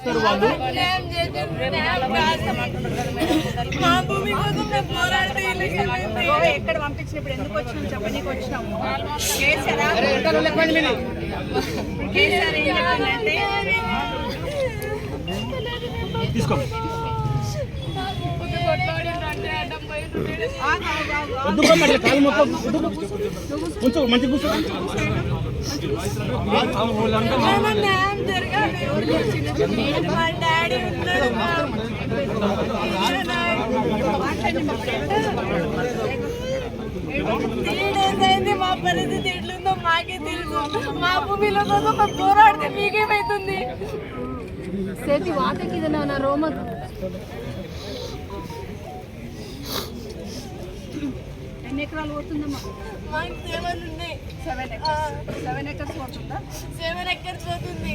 చేస్తారు వాళ్ళు. ఎక్కడ పంపించినప్పుడు ఎందుకు వచ్చినాం చెప్పనీకి వచ్చినాము. కేసీఆర్ ఏం చెప్పిందంటే తీసుకో కాలు మొత్తం కొంచెం మంచి కూర్చో. మా పరిస్థితి ఎట్లుందో మాకే తెలుసు. మా భూమిలో కోసం పోరాడితే మీకేమైతుంది? సేతి వాతకి నా రోమ ఎన్ని ఎకరాలు పోతుందమ్మా? మాకు 7 ఉన్నాయి. 7 ఎకర్స్ పోతుందా? 7 ఎకర్స్ పోతుంది.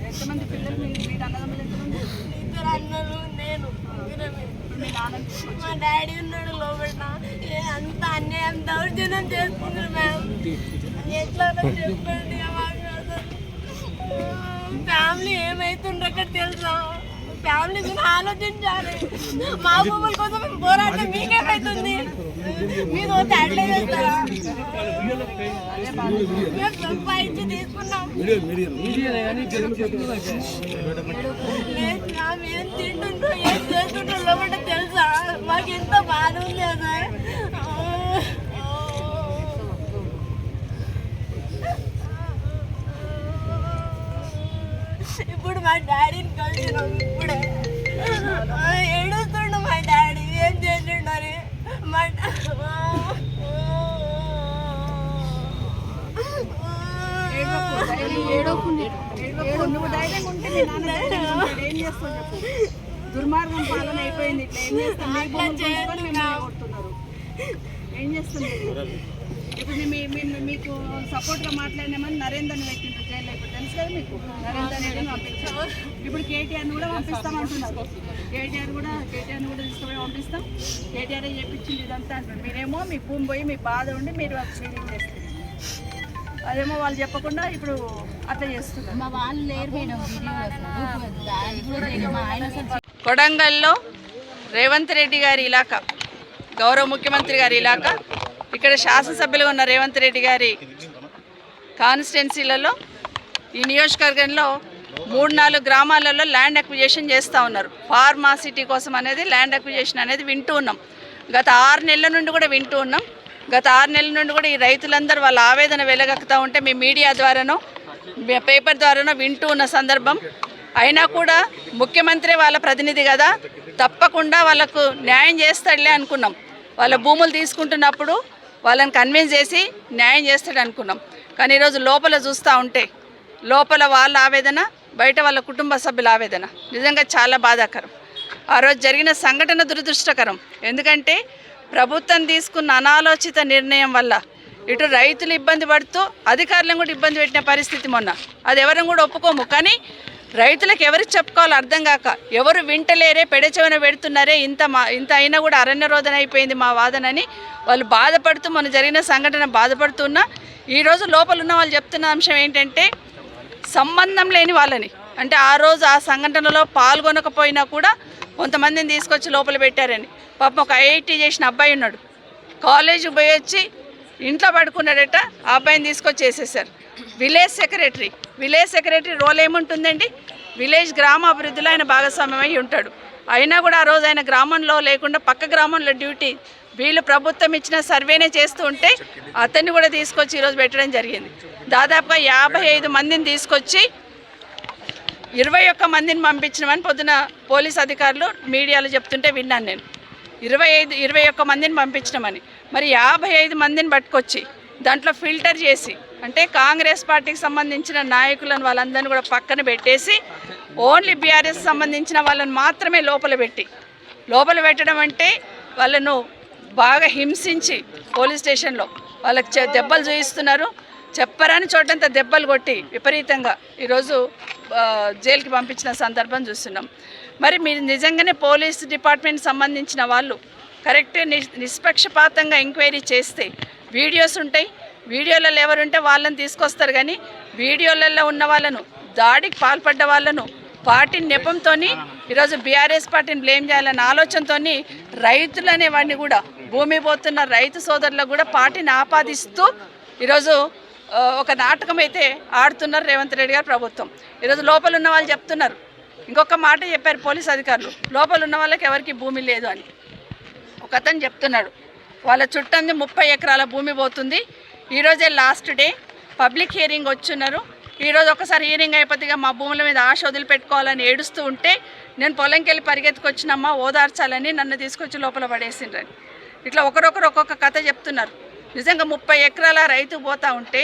ఎంతమంది పిల్లలు? మీరు అన్నదమ్ములు ఎంతమంది? 2 అన్నలు, నేను. మీ నాన్న మా డాడీ ఉన్నాడు లోపల. అంత అన్యాయం దౌర్జన్యం చేస్తున్నారు మ్యామ్. ఎట్లా చెప్పండి. ఫ్యామిలీ ఏమైతుండ్రు అక్కడ తెలుసా? ఫ్యామిలీ గురించి ఆలోచించాలి. మా భూముల కోసం మేము పోరాడితే మీకేమైతుంది? మీరు అట్లే చేస్తారా? మేము సంపాదించి తీసుకున్నాం. లేదు మ్యామ్, ఏం తింటుండ్రో ఏం చేస్తుండ్రో లోపల తెలుసా? మాకు ఎంత బాధ ఉంది అసలు. ఇప్పుడు మా డాడీని కలిసినాం. ఇప్పుడే ఏడుస్తుండు మా డాడీ. ఏం చేసిండని మా నువ్వు ధైర్యంగా ఉంటే మీ నాన్న ఏం చేస్తావు చెప్పు. దుర్మార్గం పాలన అయిపోయింది. ఇట్లా ఏం చేస్తాం? కొడుతున్నారు. ఏం చేస్తున్నారు? ఇప్పుడు మీకు సపోర్ట్గా మాట్లాడినామని నరేందర్ని పెట్టిండ్రు జైల్లో. ఇప్పుడు తెలుసు కదా మీకు. నరేందర్ పంపించాము. ఇప్పుడు కేటీఆర్ని కూడా పంపిస్తామంటున్నారు. కేటీఆర్ని కూడా తీసుకుపోయి పంపిస్తాం. కేటీఆర్ చెప్పించింది ఇదంతా అంటున్నారు. మీరేమో మీ భూమి పోయి మీ బాధ ఉండి మీరు ఫీలింగ్ చేస్తారు. అదేమో వాళ్ళు చెప్పకుండా ఇప్పుడు అట్లా చేస్తున్నారు. మా వాళ్ళు లేరు. కొడంగల్లో రేవంత్ రెడ్డి గారి ఇలాకా, గౌరవ ముఖ్యమంత్రి గారి ఇలాకా, ఇక్కడ శాసనసభ్యులుగా ఉన్న రేవంత్ రెడ్డి గారి కాన్స్టిట్యున్సీలలో ఈ నియోజకవర్గంలో 3-4 గ్రామాలలో ల్యాండ్ అక్విజిషన్ చేస్తూ ఉన్నారు. ఫార్మాసిటీ కోసం అనేది ల్యాండ్ అక్విజిషన్ అనేది వింటూ ఉన్నాం. గత 6 నెలల నుండి కూడా వింటూ ఉన్నాం. గత 6 నెలల నుండి కూడా ఈ రైతులందరూ వాళ్ళ ఆవేదన వెలగక్కుతూ ఉంటే మీ మీడియా ద్వారానో పేపర్ ద్వారానో వింటూ ఉన్న సందర్భం. అయినా కూడా ముఖ్యమంత్రి వాళ్ళ ప్రతినిధి కదా, తప్పకుండా వాళ్ళకు న్యాయం చేస్తాడులే అనుకున్నాం. వాళ్ళ భూములు తీసుకుంటున్నప్పుడు వాళ్ళని కన్విన్స్ చేసి న్యాయం చేస్తాడు అనుకున్నాం. కానీ ఈరోజు లోపల చూస్తూ ఉంటే లోపల వాళ్ళ ఆవేదన, బయట వాళ్ళ కుటుంబ సభ్యుల ఆవేదన నిజంగా చాలా బాధాకరం. ఆ రోజు జరిగిన సంఘటన దురదృష్టకరం. ఎందుకంటే ప్రభుత్వం తీసుకున్న అనాలోచిత నిర్ణయం వల్ల ఇటు రైతులు ఇబ్బంది పడుతూ అధికారులను కూడా ఇబ్బంది పెట్టిన పరిస్థితి మొన్న. అది ఎవరిని కూడా ఒప్పుకోము. కానీ రైతులకు ఎవరికి చెప్పుకోవాలో అర్థం కాక ఎవరు వింటలేరే, పెడచెవిన పెడుతున్నారే, ఇంత అయినా కూడా అరణ్య రోదన అయిపోయింది మా వాదనని వాళ్ళు బాధపడుతూ మొన్న జరిగిన సంఘటన బాధపడుతున్నా. ఈరోజు లోపల ఉన్న వాళ్ళు చెప్తున్న అంశం ఏంటంటే సంబంధం లేని వాళ్ళని, అంటే ఆ రోజు ఆ సంఘటనలో పాల్గొనకపోయినా కూడా కొంతమందిని తీసుకొచ్చి లోపల పెట్టారని. పాపం ఒక ఐఐటీ చేసిన అబ్బాయి ఉన్నాడు, కాలేజీకి పోయి వచ్చి ఇంట్లో పడుకున్నాడట. ఆ అబ్బాయిని తీసుకొచ్చి వేసేసారు. విలేజ్ సెక్రటరీ రోల్ ఏముంటుందండి? విలేజ్ గ్రామాభివృద్ధిలో ఆయన భాగస్వామ్యం అయి ఉంటాడు. అయినా కూడా ఆ రోజు ఆయన గ్రామంలో లేకుండా పక్క గ్రామంలో డ్యూటీ, వీళ్ళు ప్రభుత్వం ఇచ్చిన సర్వేనే చేస్తూ ఉంటే అతన్ని కూడా తీసుకొచ్చి ఈరోజు పెట్టడం జరిగింది. దాదాపుగా 55 మందిని తీసుకొచ్చి 21 మందిని పంపించినామని పొద్దున పోలీస్ అధికారులు మీడియాలో చెప్తుంటే విన్నాను నేను. 21 మందిని పంపించినామని. మరి 55 మందిని పట్టుకొచ్చి దాంట్లో ఫిల్టర్ చేసి, అంటే కాంగ్రెస్ పార్టీకి సంబంధించిన నాయకులను వాళ్ళందరినీ కూడా పక్కన పెట్టేసి ఓన్లీ బీఆర్ఎస్ సంబంధించిన వాళ్ళని మాత్రమే లోపల పెట్టడం అంటే వాళ్ళను బాగా హింసించి పోలీస్ స్టేషన్లో వాళ్ళకి దెబ్బలు చూపిస్తున్నారు. చెప్పరాని చోటంతా దెబ్బలు కొట్టి విపరీతంగా ఈరోజు జైలుకి పంపించిన సందర్భం చూస్తున్నాం. మరి మీరు నిజంగానే పోలీస్ డిపార్ట్మెంట్ సంబంధించిన వాళ్ళు కరెక్ట్ నిష్పక్షపాతంగా ఎంక్వైరీ చేస్తే వీడియోస్ ఉంటాయి, వీడియోలలో ఎవరుంటే వాళ్ళని తీసుకొస్తారు. కానీ వీడియోలలో ఉన్న వాళ్ళను, దాడికి పాల్పడ్డ వాళ్ళను, పార్టీ నెపంతో ఈరోజు బీఆర్ఎస్ పార్టీని బ్లేమ్ చేయాలనే ఆలోచనతో రైతులనే వాడిని కూడా భూమి పోతున్న రైతు సోదరులకు కూడా పార్టీని ఆపాదిస్తూ ఈరోజు ఒక నాటకం అయితే ఆడుతున్నారు రేవంత్ రెడ్డి గారు ప్రభుత్వం. ఈరోజు లోపల ఉన్న వాళ్ళు చెప్తున్నారు, ఇంకొక మాట చెప్పారు పోలీస్ అధికారులు, లోపల ఉన్న వాళ్ళకి ఎవరికి భూమి లేదు అని. ఒక అతను చెప్తున్నాడు వాళ్ళ చుట్టంది 30 ఎకరాల భూమి పోతుంది. ఈరోజే లాస్ట్ డే పబ్లిక్ హియరింగ్ వచ్చున్నారు. ఈరోజు ఒకసారి హియరింగ్ అయిపోతే మా భూముల మీద ఆశ వదిలిపెట్టుకోవాలని ఏడుస్తూ ఉంటే నేను పొలంకి వెళ్ళి పరిగెత్తుకొచ్చినమ్మా ఓదార్చాలని నన్ను తీసుకొచ్చి లోపల పడేసిండ్రని. ఇట్లా ఒకరొకరు ఒక్కొక్క కథ చెప్తున్నారు. నిజంగా 30 ఎకరాల రైతు పోతా ఉంటే